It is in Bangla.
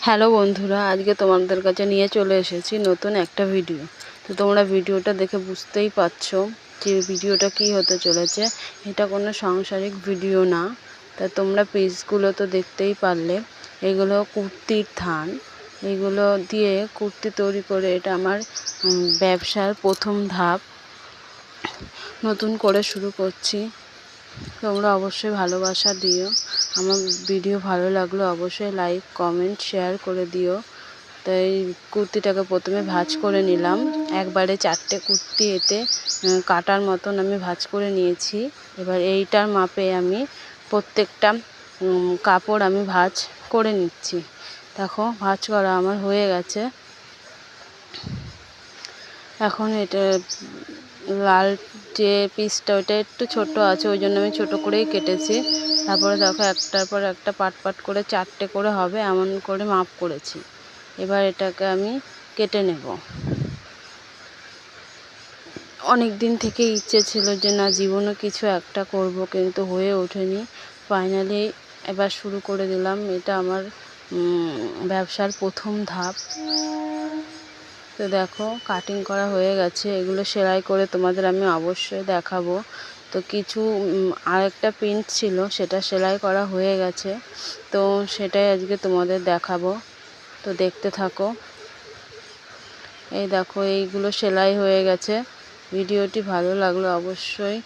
হ্যালো বন্ধুরা, আজকে তোমাদের কাছে নিয়ে চলে এসেছি নতুন একটা ভিডিও। তো তোমরা ভিডিওটা দেখে বুঝতেই পারছো যে ভিডিওটা কি হতে চলেছে। এটা কোনো সাংসারিক ভিডিও না। তা তোমরা পিসগুলো তো দেখতেই পারলে। এগুলো কুর্তির থান। এগুলো দিয়ে কুর্তি তৈরি করে এটা আমার ব্যবসার প্রথম ধাপ। নতুন করে শুরু করছি। তোমরা অবশ্যই ভালোবাসা দিও। আমার ভিডিও ভালো লাগলে অবশ্যই লাইক, কমেন্ট, শেয়ার করে দিও। তো এই কুর্তিটাকে প্রথমে ভাঁজ করে নিলাম। একবারে 4টে কুর্তি এতে কাটার মতন আমি ভাঁজ করে নিয়েছি। এবার এইটার মাপে আমি প্রত্যেকটা কাপড় আমি ভাঁজ করে নিচ্ছি। দেখো ভাঁজ করা আমার হয়ে গেছে। এখন এটা লাল যে পিসটা ওটা একটু ছোট আছে, ওই জন্য আমি ছোট করেই কেটেছি। তারপরে দেখো একটার পর একটা পাট করে 4টে করে হবে এমন করে মাপ করেছি। এবার এটাকে আমি কেটে নেব। অনেক দিন থেকে ইচ্ছে ছিল যে না জীবনে কিছু একটা করব, কিন্তু হয়ে ওঠেনি। ফাইনালি এবার শুরু করে দিলাম। এটা আমার ব্যবসার প্রথম ধাপ। তো দেখো কাটিং করা হয়ে গেছে। এগুলো সেলাই করে তোমাদের আমি অবশ্যই দেখাবো। তো কিছু আরেকটা প্রিন্ট ছিল, সেটা সেলাই করা হয়ে গেছে। তো সেটাই আজকে তোমাদের দেখাবো। তো দেখতে থাকো। এই দেখো এইগুলো সেলাই হয়ে গেছে। ভিডিওটি ভালো লাগলে অবশ্যই